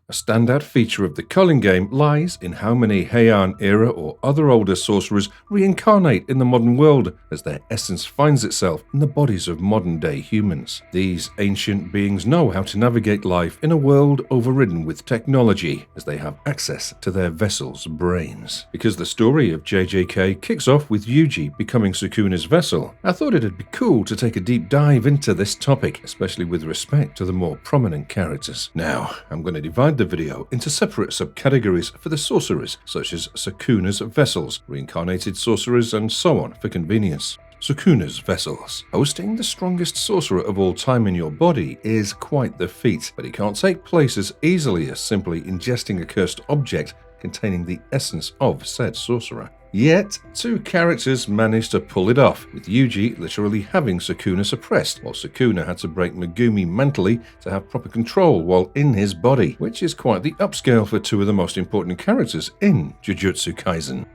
A standout feature of the Culling Game lies in how many Heian era or other older sorcerers reincarnate in the modern world, as their essence finds itself in the bodies of modern-day humans. These ancient beings know how to navigate life in a world overridden with technology, as they have access to their vessel's brains. Because the story of JJK kicks off with Yuji becoming Sukuna's vessel, I thought it'd be cool to take a deep dive into this topic, especially with respect to the more prominent characters. Now, I'm going to divide the video into separate subcategories for the sorcerers, such as Sukuna's vessels, reincarnated sorcerers, and so on for convenience. Sukuna's vessels. Hosting the strongest sorcerer of all time in your body is quite the feat, but he can't take place as easily as simply ingesting a cursed object containing the essence of said sorcerer. Yet, two characters managed to pull it off, with Yuji literally having Sukuna suppressed, while Sukuna had to break Megumi mentally to have proper control while in his body, which is quite the upscale for two of the most important characters in Jujutsu Kaisen.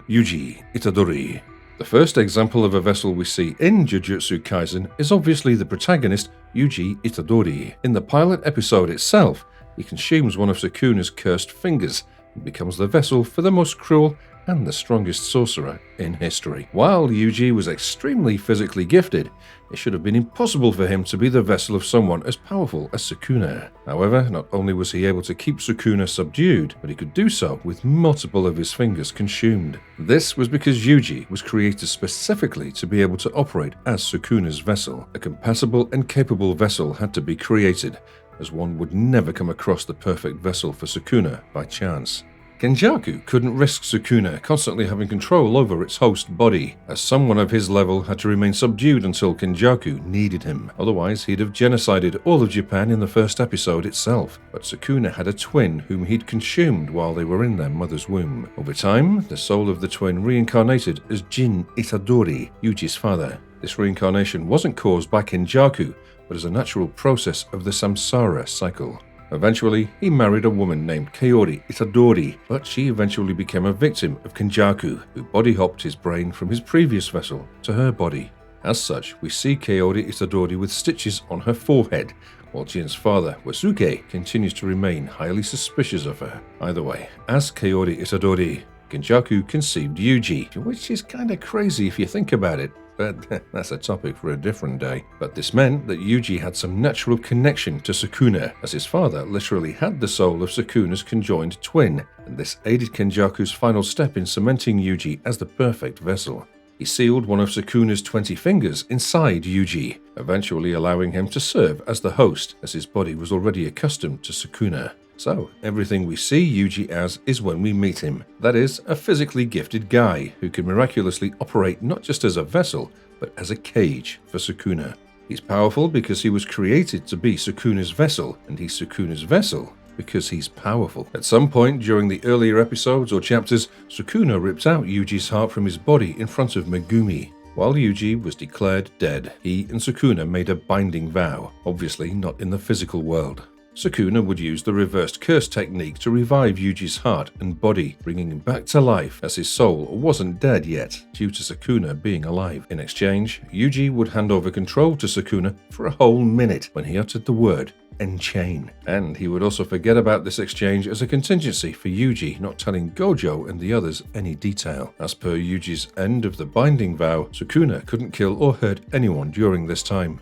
Yuji Itadori. The first example of a vessel we see in Jujutsu Kaisen is obviously the protagonist, Yuji Itadori. In the pilot episode itself, he consumes one of Sukuna's cursed fingers and becomes the vessel for the most cruel and the strongest sorcerer in history. While Yuji was extremely physically gifted, it should have been impossible for him to be the vessel of someone as powerful as Sukuna. However, not only was he able to keep Sukuna subdued, but he could do so with multiple of his fingers consumed. This was because Yuji was created specifically to be able to operate as Sukuna's vessel. A compatible and capable vessel had to be created, as one would never come across the perfect vessel for Sukuna by chance. Kenjaku couldn't risk Sukuna constantly having control over its host body, as someone of his level had to remain subdued until Kenjaku needed him. Otherwise, he'd have genocided all of Japan in the first episode itself. But Sukuna had a twin whom he'd consumed while they were in their mother's womb. Over time, the soul of the twin reincarnated as Jin Itadori, Yuji's father. This reincarnation wasn't caused by Kenjaku, but as a natural process of the samsara cycle. Eventually, he married a woman named Kaori Itadori, but she eventually became a victim of Kenjaku, who body-hopped his brain from his previous vessel to her body. As such, we see Kaori Itadori with stitches on her forehead, while Jin's father, Wasuke, continues to remain highly suspicious of her. Either way, as Kaori Itadori, Kenjaku conceived Yuji, which is kinda crazy if you think about it. But that's a topic for a different day. But this meant that Yuji had some natural connection to Sukuna, as his father literally had the soul of Sukuna's conjoined twin, and this aided Kenjaku's final step in cementing Yuji as the perfect vessel. He sealed one of Sukuna's 20 fingers inside Yuji, eventually allowing him to serve as the host, as his body was already accustomed to Sukuna. So, everything we see Yuji as is when we meet him. That is, a physically gifted guy who can miraculously operate not just as a vessel, but as a cage for Sukuna. He's powerful because he was created to be Sukuna's vessel, and he's Sukuna's vessel because he's powerful. At some point during the earlier episodes or chapters, Sukuna ripped out Yuji's heart from his body in front of Megumi. While Yuji was declared dead, he and Sukuna made a binding vow, obviously not in the physical world. Sukuna would use the reversed curse technique to revive Yuji's heart and body, bringing him back to life as his soul wasn't dead yet, due to Sukuna being alive. In exchange, Yuji would hand over control to Sukuna for a whole minute when he uttered the word enchain. And he would also forget about this exchange as a contingency for Yuji not telling Gojo and the others any detail. As per Yuji's end of the binding vow, Sukuna couldn't kill or hurt anyone during this time.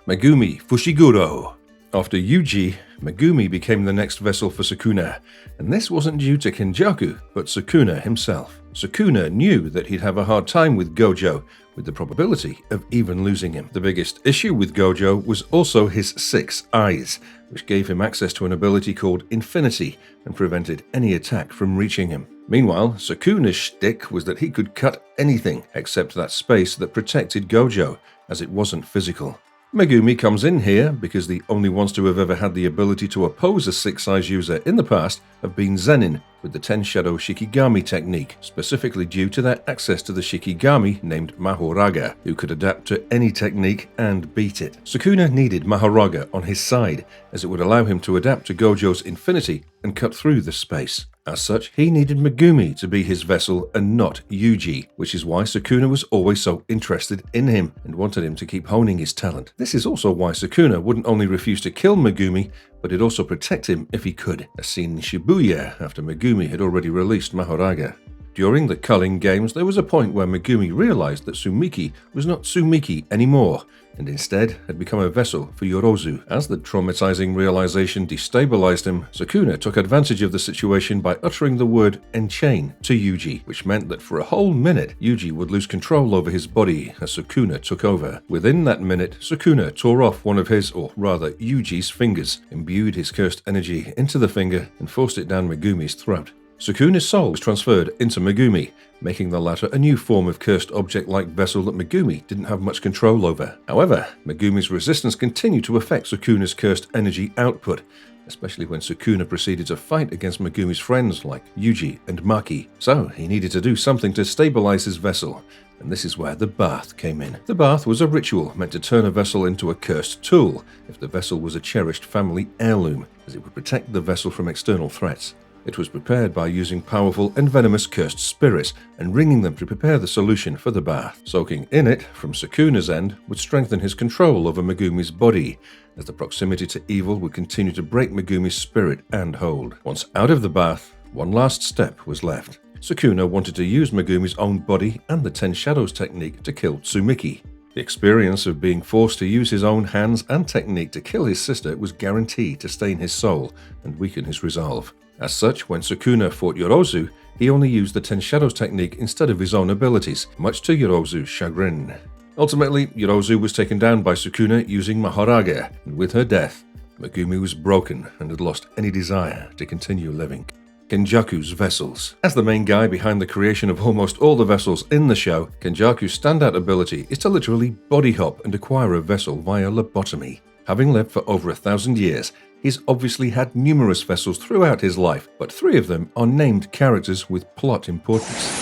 Megumi Fushiguro. After Yuji, Megumi became the next vessel for Sukuna, and this wasn't due to Kenjaku, but Sukuna himself. Sukuna knew that he'd have a hard time with Gojo, with the probability of even losing him. The biggest issue with Gojo was also his 6 eyes, which gave him access to an ability called Infinity and prevented any attack from reaching him. Meanwhile, Sukuna's shtick was that he could cut anything except that space that protected Gojo, as it wasn't physical. Megumi comes in here because the only ones to have ever had the ability to oppose a 6-eyes user in the past have been Zenin with the 10-shadow Shikigami technique, specifically due to their access to the Shikigami named Mahoraga, who could adapt to any technique and beat it. Sukuna needed Mahoraga on his side, as it would allow him to adapt to Gojo's Infinity and cut through the space. As such, he needed Megumi to be his vessel and not Yuji, which is why Sukuna was always so interested in him and wanted him to keep honing his talent. This is also why Sukuna wouldn't only refuse to kill Megumi, but he'd also protect him if he could, as seen in Shibuya after Megumi had already released Mahoraga. During the Culling Games, there was a point where Megumi realized that Sumiki was not Sumiki anymore, and instead had become a vessel for Yorozu. As the traumatizing realization destabilized him, Sukuna took advantage of the situation by uttering the word enchain to Yuji, which meant that for a whole minute, Yuji would lose control over his body as Sukuna took over. Within that minute, Sukuna tore off one of his, or rather Yuji's fingers, imbued his cursed energy into the finger, and forced it down Megumi's throat. Sukuna's soul was transferred into Megumi, making the latter a new form of cursed object-like vessel that Megumi didn't have much control over. However, Megumi's resistance continued to affect Sukuna's cursed energy output, especially when Sukuna proceeded to fight against Megumi's friends like Yuji and Maki. So he needed to do something to stabilize his vessel, and this is where the bath came in. The bath was a ritual meant to turn a vessel into a cursed tool if the vessel was a cherished family heirloom, as it would protect the vessel from external threats. It was prepared by using powerful and venomous cursed spirits and wringing them to prepare the solution for the bath. Soaking in it, from Sukuna's end, would strengthen his control over Megumi's body, as the proximity to evil would continue to break Megumi's spirit and hold. Once out of the bath, one last step was left. Sukuna wanted to use Megumi's own body and the Ten Shadows technique to kill Tsumiki. The experience of being forced to use his own hands and technique to kill his sister was guaranteed to stain his soul and weaken his resolve. As such, when Sukuna fought Yorozu, he only used the Ten Shadows technique instead of his own abilities, much to Yorozu's chagrin. Ultimately, Yorozu was taken down by Sukuna using Mahoraga, and with her death, Megumi was broken and had lost any desire to continue living. Kenjaku's vessels. As the main guy behind the creation of almost all the vessels in the show, Kenjaku's standout ability is to literally body hop and acquire a vessel via lobotomy. Having lived for over 1,000 years, he's obviously had numerous vessels throughout his life, but 3 of them are named characters with plot importance.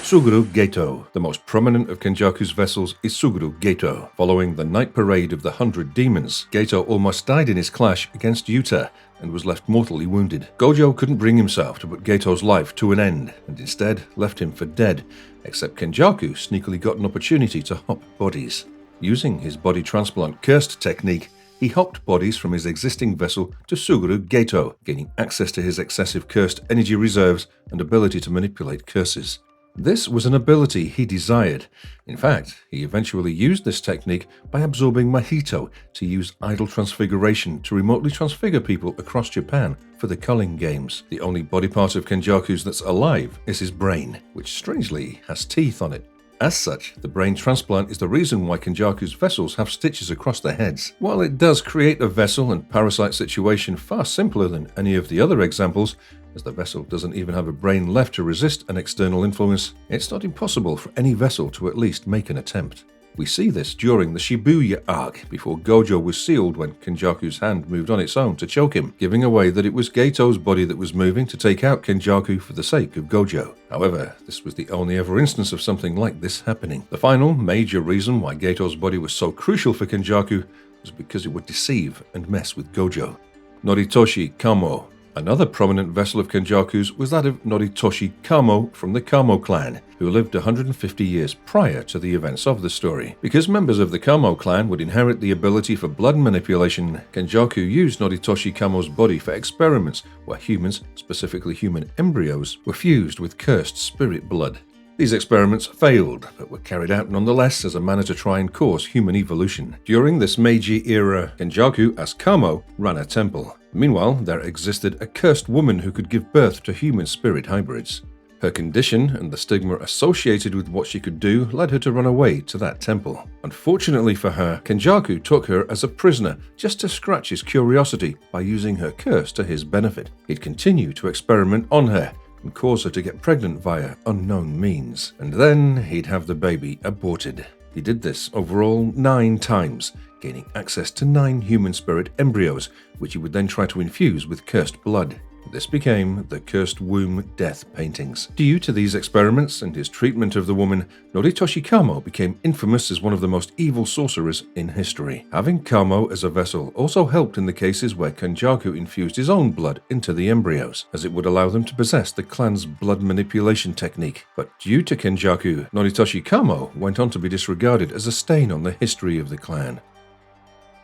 Suguru Geto. The most prominent of Kenjaku's vessels is Suguru Geto. Following the night parade of the 100 Demons, Geto almost died in his clash against Yuta and was left mortally wounded. Gojo couldn't bring himself to put Geto's life to an end, and instead left him for dead, except Kenjaku sneakily got an opportunity to hop bodies. Using his body transplant cursed technique, he hopped bodies from his existing vessel to Suguru Geto, gaining access to his excessive cursed energy reserves and ability to manipulate curses. This was an ability he desired. In fact, he eventually used this technique by absorbing Mahito to use idol transfiguration to remotely transfigure people across Japan for the Culling Games. The only body part of Kenjaku's that's alive is his brain, which strangely has teeth on it. As such, the brain transplant is the reason why Kenjaku's vessels have stitches across their heads. While it does create a vessel and parasite situation far simpler than any of the other examples, as the vessel doesn't even have a brain left to resist an external influence, it's not impossible for any vessel to at least make an attempt. We see this during the Shibuya arc, before Gojo was sealed when Kenjaku's hand moved on its own to choke him, giving away that it was Geto's body that was moving to take out Kenjaku for the sake of Gojo. However, this was the only ever instance of something like this happening. The final major reason why Geto's body was so crucial for Kenjaku was because it would deceive and mess with Gojo. Noritoshi Kamo. Another prominent vessel of Kenjaku's was that of Noritoshi Kamo from the Kamo clan, who lived 150 years prior to the events of the story. Because members of the Kamo clan would inherit the ability for blood manipulation, Kenjaku used Noritoshi Kamo's body for experiments where humans, specifically human embryos, were fused with cursed spirit blood. These experiments failed, but were carried out nonetheless as a manner to try and cause human evolution. During this Meiji era, Kenjaku, as Kamo, ran a temple. Meanwhile, there existed a cursed woman who could give birth to human spirit hybrids. Her condition and the stigma associated with what she could do led her to run away to that temple. Unfortunately for her, Kenjaku took her as a prisoner just to scratch his curiosity by using her curse to his benefit. He'd continue to experiment on her and cause her to get pregnant via unknown means. And then he'd have the baby aborted. He did this overall 9 times, gaining access to 9 human spirit embryos, which he would then try to infuse with cursed blood. This became the Cursed Womb Death paintings. Due to these experiments and his treatment of the woman, Noritoshi Kamo became infamous as one of the most evil sorcerers in history. Having Kamo as a vessel also helped in the cases where Kenjaku infused his own blood into the embryos, as it would allow them to possess the clan's blood manipulation technique. But due to Kenjaku, Noritoshi Kamo went on to be disregarded as a stain on the history of the clan.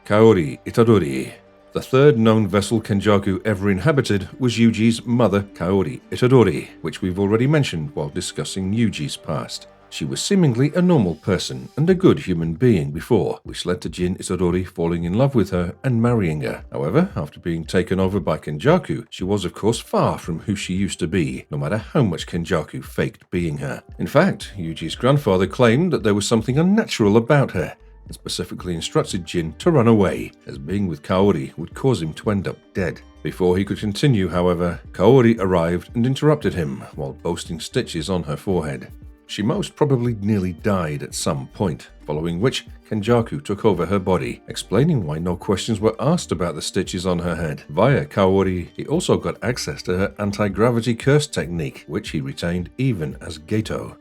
Kaori Itadori. The third known vessel Kenjaku ever inhabited was Yuji's mother, Kaori Itadori, which we've already mentioned while discussing Yuji's past. She was seemingly a normal person and a good human being before, which led to Jin Itadori falling in love with her and marrying her. However, after being taken over by Kenjaku, she was of course far from who she used to be, no matter how much Kenjaku faked being her. In fact, Yuji's grandfather claimed that there was something unnatural about her, and specifically instructed Jin to run away, as being with Kaori would cause him to end up dead. Before he could continue, however, Kaori arrived and interrupted him while boasting stitches on her forehead. She most probably nearly died at some point, following which Kenjaku took over her body, explaining why no questions were asked about the stitches on her head. Via Kaori, he also got access to her anti-gravity curse technique, which he retained even as Geto.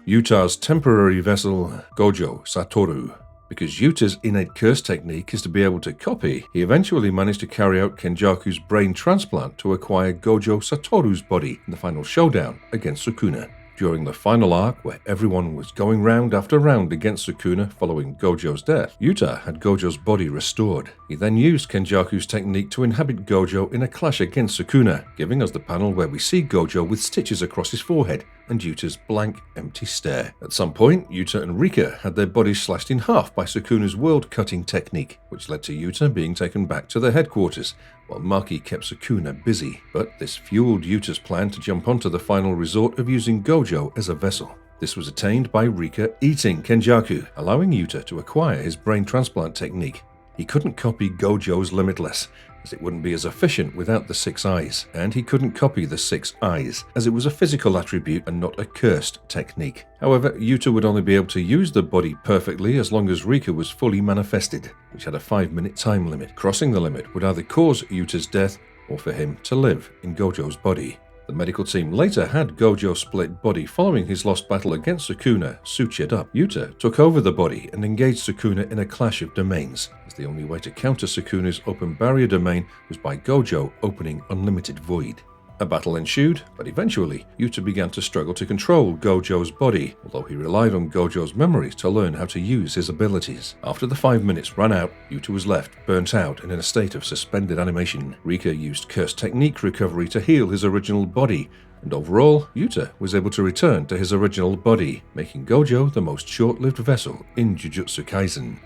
Yuta's temporary vessel, Gojo Satoru. Because Yuta's innate curse technique is to be able to copy, he eventually managed to carry out Kenjaku's brain transplant to acquire Gojo Satoru's body in the final showdown against Sukuna. During the final arc, where everyone was going round after round against Sukuna following Gojo's death, Yuta had Gojo's body restored. He then used Kenjaku's technique to inhabit Gojo in a clash against Sukuna, giving us the panel where we see Gojo with stitches across his forehead and Yuta's blank, empty stare. At some point, Yuta and Rika had their bodies slashed in half by Sukuna's world-cutting technique, which led to Yuta being taken back to their headquarters, while Maki kept Sukuna busy. But this fueled Yuta's plan to jump onto the final resort of using Gojo as a vessel. This was attained by Rika eating Kenjaku, allowing Yuta to acquire his brain transplant technique. He couldn't copy Gojo's Limitless, as it wouldn't be as efficient without the 6 eyes, and he couldn't copy the 6 eyes, as it was a physical attribute and not a cursed technique. However, Yuta would only be able to use the body perfectly as long as Rika was fully manifested, which had a 5-minute time limit. Crossing the limit would either cause Yuta's death or for him to live in Gojo's body. The medical team later had Gojo split body following his lost battle against Sukuna sutured up. Yuta took over the body and engaged Sukuna in a clash of domains, as the only way to counter Sukuna's open barrier domain was by Gojo opening Unlimited Void. A battle ensued, but eventually Yuta began to struggle to control Gojo's body, although he relied on Gojo's memories to learn how to use his abilities. After the 5 minutes ran out, Yuta was left burnt out and in a state of suspended animation. Rika used curse technique recovery to heal his original body, and overall, Yuta was able to return to his original body, making Gojo the most short-lived vessel in Jujutsu Kaisen.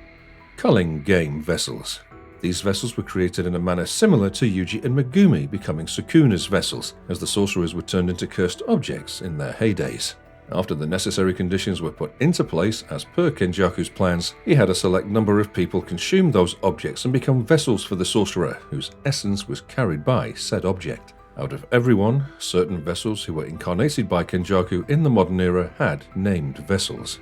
Culling Game vessels. These vessels were created in a manner similar to Yuji and Megumi becoming Sukuna's vessels, as the sorcerers were turned into cursed objects in their heydays. After the necessary conditions were put into place as per Kenjaku's plans, he had a select number of people consume those objects and become vessels for the sorcerer, whose essence was carried by said object. Out of everyone, certain vessels who were incarnated by Kenjaku in the modern era had named vessels.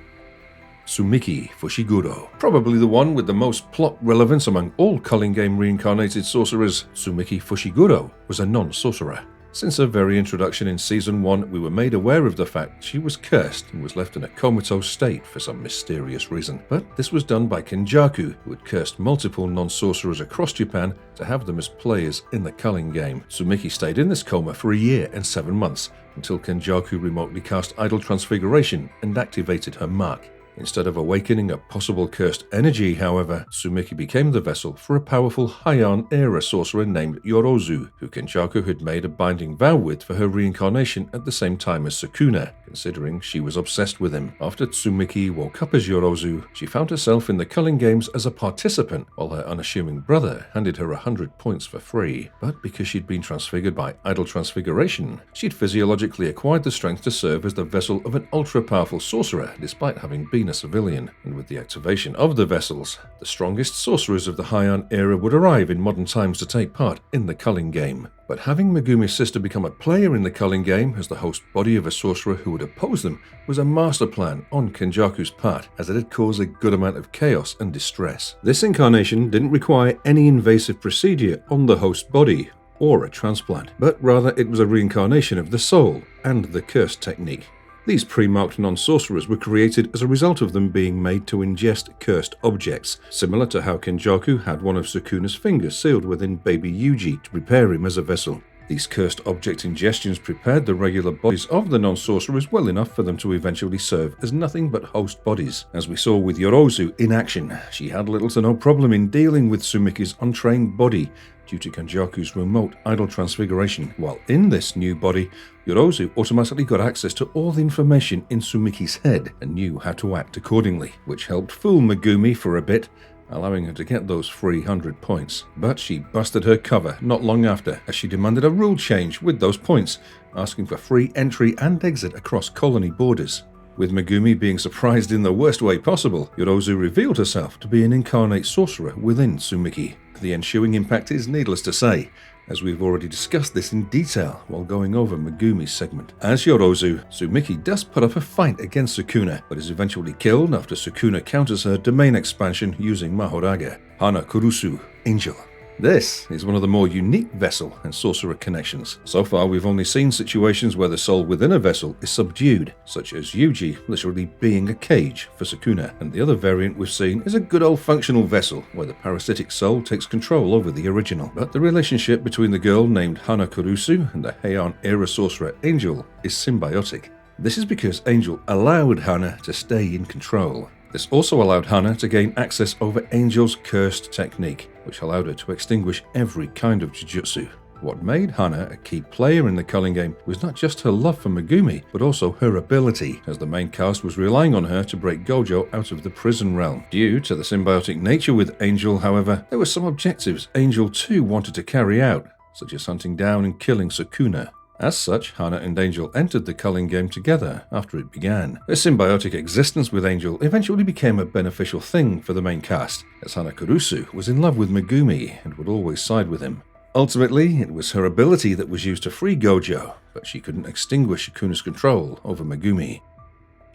Sumiki Fushiguro. Probably the one with the most plot relevance among all Culling Game reincarnated sorcerers, Sumiki Fushiguro was a non-sorcerer. Since her very introduction in Season 1, we were made aware of the fact she was cursed and was left in a comatose state for some mysterious reason. But this was done by Kenjaku, who had cursed multiple non-sorcerers across Japan to have them as players in the Culling Game. Sumiki stayed in this coma for a year and 7 months, until Kenjaku remotely cast Idol Transfiguration and activated her mark. Instead of awakening a possible cursed energy, however, Sumiki became the vessel for a powerful Heian-era sorcerer named Yorozu, who Kenjaku had made a binding vow with for her reincarnation at the same time as Sukuna, considering she was obsessed with him. After Tsumiki woke up as Yorozu, she found herself in the Culling Games as a participant, while her unassuming brother handed her 100 points for free. But because she'd been transfigured by Idol Transfiguration, she'd physiologically acquired the strength to serve as the vessel of an ultra-powerful sorcerer, despite having been a civilian. And with the activation of the vessels, the strongest sorcerers of the Heian era would arrive in modern times to take part in the Culling Game. But having Megumi's sister become a player in the Culling Game as the host body of a sorcerer who would oppose them was a master plan on Kenjaku's part, as it had caused a good amount of chaos and distress. This incarnation didn't require any invasive procedure on the host body. or a transplant, but rather it was a reincarnation of the soul and the curse technique. These pre-marked non-sorcerers were created as a result of them being made to ingest cursed objects, similar to how Kenjaku had one of Sukuna's fingers sealed within baby Yuji to prepare him as a vessel. These cursed object ingestions prepared the regular bodies of the non-sorcerers well enough for them to eventually serve as nothing but host bodies. As we saw with Yorozu in action, she had little to no problem in dealing with Sumiki's untrained body due to Kenjaku's remote idol transfiguration, while in this new body, Yorozu automatically got access to all the information in Sumiki's head and knew how to act accordingly, which helped fool Megumi for a bit, allowing her to get those 300 points. But she busted her cover not long after, as she demanded a rule change with those points, asking for free entry and exit across colony borders. With Megumi being surprised in the worst way possible, Yorozu revealed herself to be an incarnate sorcerer within Sumiki. The ensuing impact is needless to say, as we've already discussed this in detail while going over Megumi's segment. As Yorozu, Sumiki does put up a fight against Sukuna, but is eventually killed after Sukuna counters her domain expansion using Mahoraga. Hana Kurusu, Angel. This is one of the more unique vessel and sorcerer connections. So far, we've only seen situations where the soul within a vessel is subdued, such as Yuji literally being a cage for Sukuna, and the other variant we've seen is a good old functional vessel where the parasitic soul takes control over the original. But the relationship between the girl named Hana Kurusu and the Heian era sorcerer Angel is symbiotic. This is because Angel allowed Hana to stay in control. This also allowed Hana to gain access over Angel's cursed technique, which allowed her to extinguish every kind of jujutsu. What made Hana a key player in the Culling Game was not just her love for Megumi, but also her ability, as the main cast was relying on her to break Gojo out of the prison realm. Due to the symbiotic nature with Angel, however, there were some objectives Angel too wanted to carry out, such as hunting down and killing Sukuna. As such, Hana and Angel entered the Culling Game together after it began. Their symbiotic existence with Angel eventually became a beneficial thing for the main cast, as Hana Kurusu was in love with Megumi and would always side with him. Ultimately, it was her ability that was used to free Gojo, but she couldn't extinguish Sukuna's control over Megumi.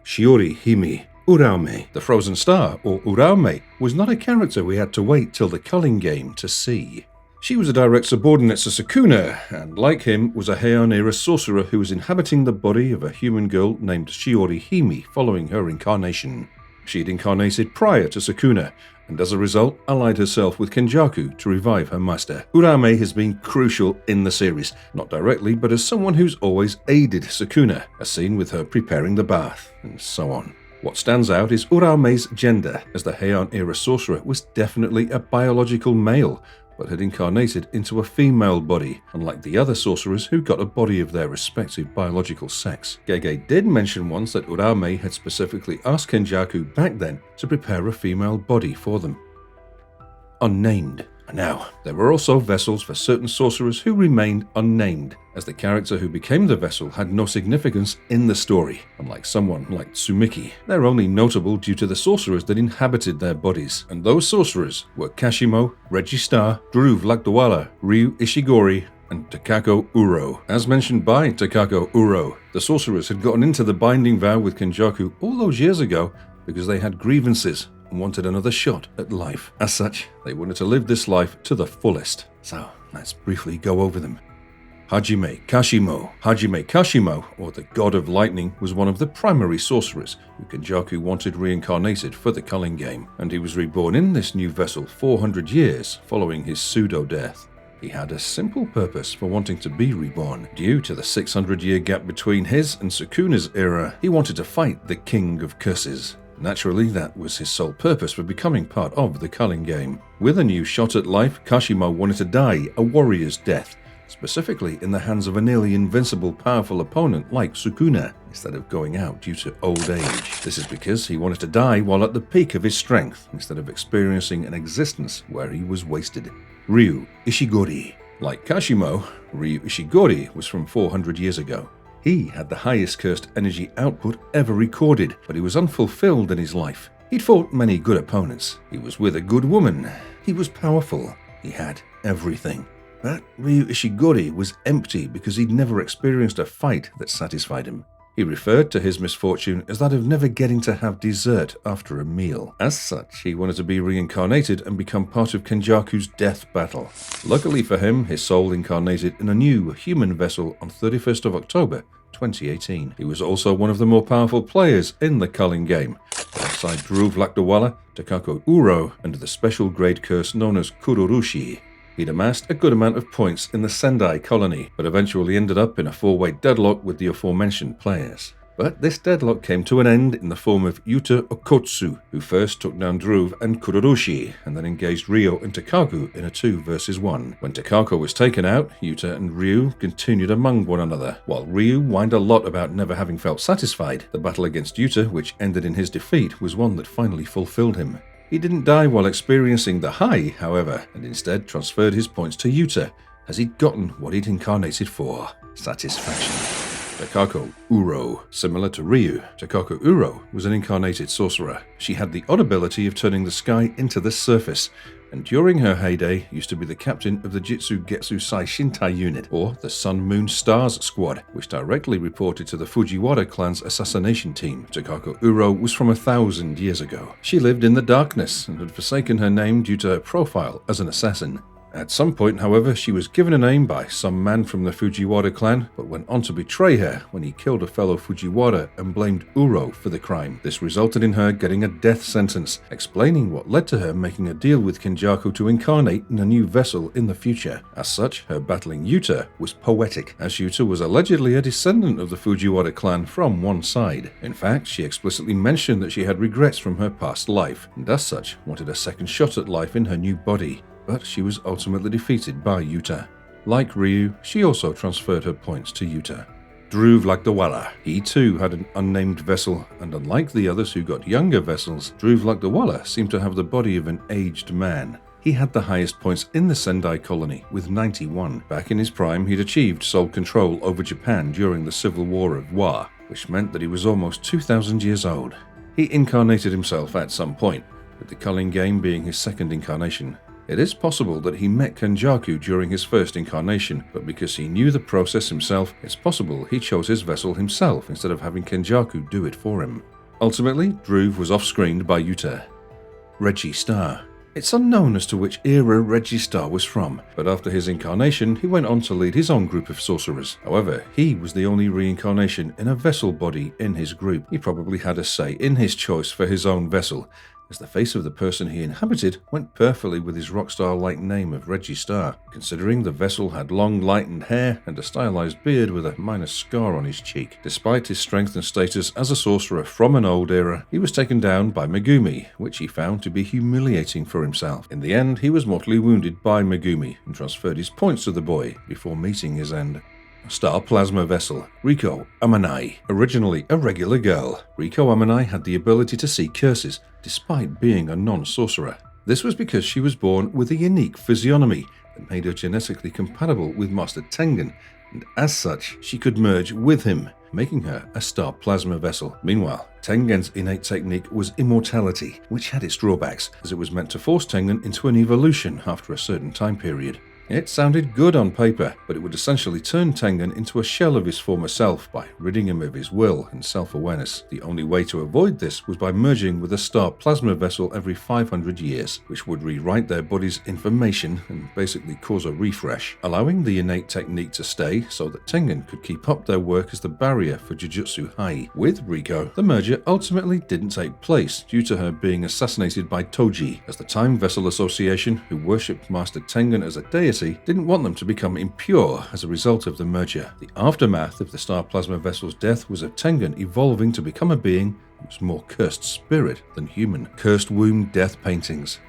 Shiori Hime Uraume, the Frozen Star, or Uraume, was not a character we had to wait till the Culling Game to see. She was a direct subordinate to Sukuna, and like him, was a Heian-era sorcerer who was inhabiting the body of a human girl named Shiori Hime following her incarnation. She had incarnated prior to Sukuna, and as a result, allied herself with Kenjaku to revive her master. Uraume has been crucial in the series, not directly, but as someone who's always aided Sukuna, as seen with her preparing the bath, and so on. What stands out is Uraume's gender, as the Heian-era sorcerer was definitely a biological male, but had incarnated into a female body, unlike the other sorcerers who got a body of their respective biological sex. Gege did mention once that Uraume had specifically asked Kenjaku back then to prepare a female body for them. Unnamed. Now, there were also vessels for certain sorcerers who remained unnamed, as the character who became the vessel had no significance in the story. Unlike someone like Sumiki, they're only notable due to the sorcerers that inhabited their bodies, and those sorcerers were Kashimo, Regista, Dhruv Lakdawala, Ryu Ishigori, and Takako Uro. As mentioned by Takako Uro, the sorcerers had gotten into the binding vow with Kenjaku all those years ago because they had grievances and wanted another shot at life. As such, they wanted to live this life to the fullest. So, let's briefly go over them. Hajime Kashimo. Hajime Kashimo, or the God of Lightning, was one of the primary sorcerers who Kenjaku wanted reincarnated for the Culling Game, and he was reborn in this new vessel 400 years following his pseudo-death. He had a simple purpose for wanting to be reborn. Due to the 600-year gap between his and Sukuna's era, he wanted to fight the King of Curses. Naturally, that was his sole purpose for becoming part of the Culling Game. With a new shot at life, Kashimo wanted to die a warrior's death, specifically in the hands of a nearly invincible powerful opponent like Sukuna, instead of going out due to old age. This is because he wanted to die while at the peak of his strength, instead of experiencing an existence where he was wasted. Ryu Ishigori. Like Kashimo, Ryu Ishigori was from 400 years ago. He had the highest cursed energy output ever recorded, but he was unfulfilled in his life. He'd fought many good opponents. He was with a good woman. He was powerful. He had everything. But Ryu Ishigori was empty because he'd never experienced a fight that satisfied him. He referred to his misfortune as that of never getting to have dessert after a meal. As such, he wanted to be reincarnated and become part of Kenjaku's death battle. Luckily for him, his soul incarnated in a new human vessel on 31st of October 2018. He was also one of the more powerful players in the Culling Game, alongside Dhruv Lakdawala, Takako Uro, and the special grade curse known as Kurorushi. He'd amassed a good amount of points in the Sendai colony, but eventually ended up in a four-way deadlock with the aforementioned players. But this deadlock came to an end in the form of Yuta Okotsu, who first took down Dhruv and Kurorushi, and then engaged Ryo and Takako in a 2 versus 1. When Takako was taken out, Yuta and Ryu continued among one another. While Ryu whined a lot about never having felt satisfied, the battle against Yuta, which ended in his defeat, was one that finally fulfilled him. He didn't die while experiencing the high, however, and instead transferred his points to Yuta, as he'd gotten what he'd incarnated for: satisfaction. Takako Uro. Similar to Ryu, Takako Uro was an incarnated sorcerer. She had the odd ability of turning the sky into the surface, and during her heyday used to be the captain of the Jitsu Getsu Sai Shintai unit, or the Sun Moon Stars squad, which directly reported to the Fujiwara clan's assassination team. Takako Uro was from 1,000 years ago. She lived in the darkness and had forsaken her name due to her profile as an assassin. At some point, however, she was given a name by some man from the Fujiwara clan, but went on to betray her when he killed a fellow Fujiwara and blamed Uro for the crime. This resulted in her getting a death sentence, explaining what led to her making a deal with Kenjaku to incarnate in a new vessel in the future. As such, her battling Yuta was poetic, as Yuta was allegedly a descendant of the Fujiwara clan from one side. In fact, she explicitly mentioned that she had regrets from her past life, and as such, wanted a second shot at life in her new body. But she was ultimately defeated by Yuta. Like Ryu, she also transferred her points to Yuta. Dhruv Lakdawala. He too had an unnamed vessel, and unlike the others who got younger vessels, Dhruv Lakdawala seemed to have the body of an aged man. He had the highest points in the Sendai colony, with 91. Back in his prime, he'd achieved sole control over Japan during the Civil War of Wa, which meant that he was almost 2,000 years old. He incarnated himself at some point, with the Culling Game being his second incarnation. It is possible that he met Kenjaku during his first incarnation, but because he knew the process himself, it's possible he chose his vessel himself instead of having Kenjaku do it for him. Ultimately, Dhruv was off-screened by Yuta. Reggie Star. It's unknown as to which era Reggie Star was from, but after his incarnation, he went on to lead his own group of sorcerers. However, he was the only reincarnation in a vessel body in his group. He probably had a say in his choice for his own vessel, as the face of the person he inhabited went perfectly with his rockstar-like name of Reggie Star, considering the vessel had long lightened hair and a stylized beard with a minor scar on his cheek. Despite his strength and status as a sorcerer from an old era, he was taken down by Megumi, which he found to be humiliating for himself. In the end, he was mortally wounded by Megumi and transferred his points to the boy before meeting his end. Star Plasma Vessel. Riko Amanai. Originally a regular girl, Riko Amanai had the ability to see curses, despite being a non-sorcerer. This was because she was born with a unique physiognomy that made her genetically compatible with Master Tengen, and as such, she could merge with him, making her a Star Plasma Vessel. Meanwhile, Tengen's innate technique was immortality, which had its drawbacks, as it was meant to force Tengen into an evolution after a certain time period. It sounded good on paper, but it would essentially turn Tengen into a shell of his former self by ridding him of his will and self-awareness. The only way to avoid this was by merging with a Star Plasma Vessel every 500 years, which would rewrite their body's information and basically cause a refresh, allowing the innate technique to stay so that Tengen could keep up their work as the barrier for Jujutsu Hai. With Riko, the merger ultimately didn't take place due to her being assassinated by Toji, as the Time Vessel Association, who worshipped Master Tengen as a deity, didn't want them to become impure as a result of the merger. The aftermath of the Star Plasma Vessel's death was of Tengen evolving to become a being who was more cursed spirit than human. Cursed Womb Death Paintings.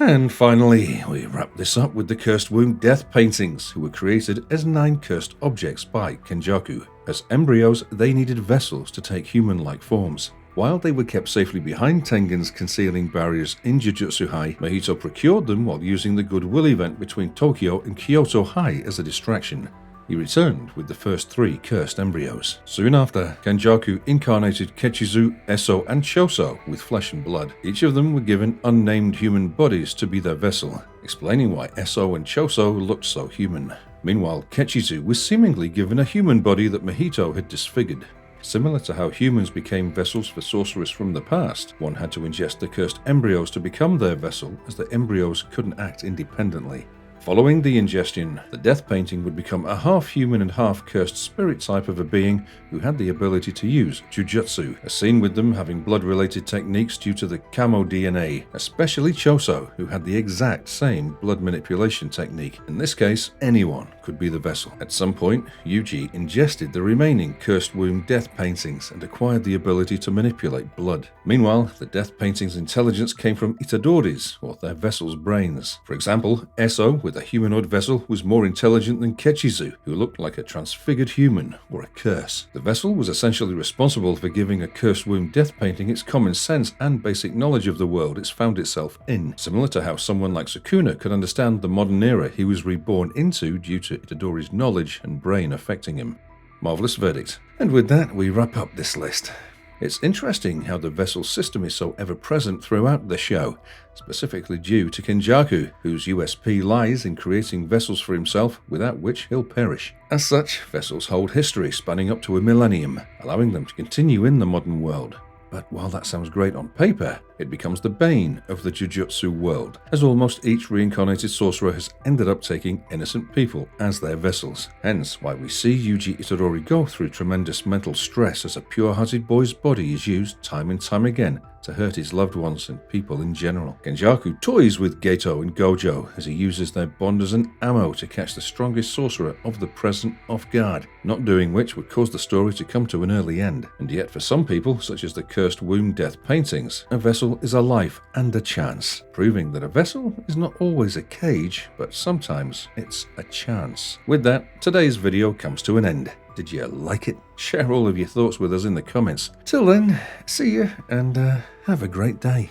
And finally, we wrap this up with the Cursed Womb Death Paintings, who were created as 9 cursed objects by Kenjaku. As embryos, they needed vessels to take human-like forms. While they were kept safely behind Tengen's concealing barriers in Jujutsu High, Mahito procured them while using the Goodwill event between Tokyo and Kyoto High as a distraction. He returned with the first 3 cursed embryos. Soon after, Kenjaku incarnated Kechizu, Eso, and Choso with flesh and blood. Each of them were given unnamed human bodies to be their vessel, explaining why Eso and Choso looked so human. Meanwhile, Kechizu was seemingly given a human body that Mahito had disfigured. Similar to how humans became vessels for sorcerers from the past, one had to ingest the cursed embryos to become their vessel, as the embryos couldn't act independently. Following the ingestion, the death painting would become a half-human and half-cursed spirit type of a being who had the ability to use jujutsu, as seen with them having blood-related techniques due to the camo DNA, especially Choso, who had the exact same blood manipulation technique. In this case, anyone could be the vessel. At some point, Yuji ingested the remaining cursed womb death paintings and acquired the ability to manipulate blood. Meanwhile, the death paintings' intelligence came from Itadori's, or their vessel's brains. For example, Eso, with a humanoid vessel, was more intelligent than Kechizu, who looked like a transfigured human or a curse. The vessel was essentially responsible for giving a cursed womb death painting its common sense and basic knowledge of the world it's found itself in, similar to how someone like Sukuna could understand the modern era he was reborn into due to Itadori's knowledge and brain affecting him. Marvelous verdict. And with that, we wrap up this list. It's interesting how the vessel system is so ever-present throughout the show, specifically due to Kenjaku, whose USP lies in creating vessels for himself, without which he'll perish. As such, vessels hold history spanning up to a millennium, allowing them to continue in the modern world. But while that sounds great on paper, it becomes the bane of the Jujutsu world, as almost each reincarnated sorcerer has ended up taking innocent people as their vessels. Hence why we see Yuji Itadori go through tremendous mental stress as a pure-hearted boy's body is used time and time again to hurt his loved ones and people in general. Kenjaku toys with Geto and Gojo as he uses their bond as an ammo to catch the strongest sorcerer of the present off guard, not doing which would cause the story to come to an early end. And yet for some people, such as the cursed womb death paintings, a vessel is a life and a chance, proving that a vessel is not always a cage, but sometimes it's a chance. With that, today's video comes to an end. Did you like it? Share all of your thoughts with us in the comments. Till then, see you and have a great day.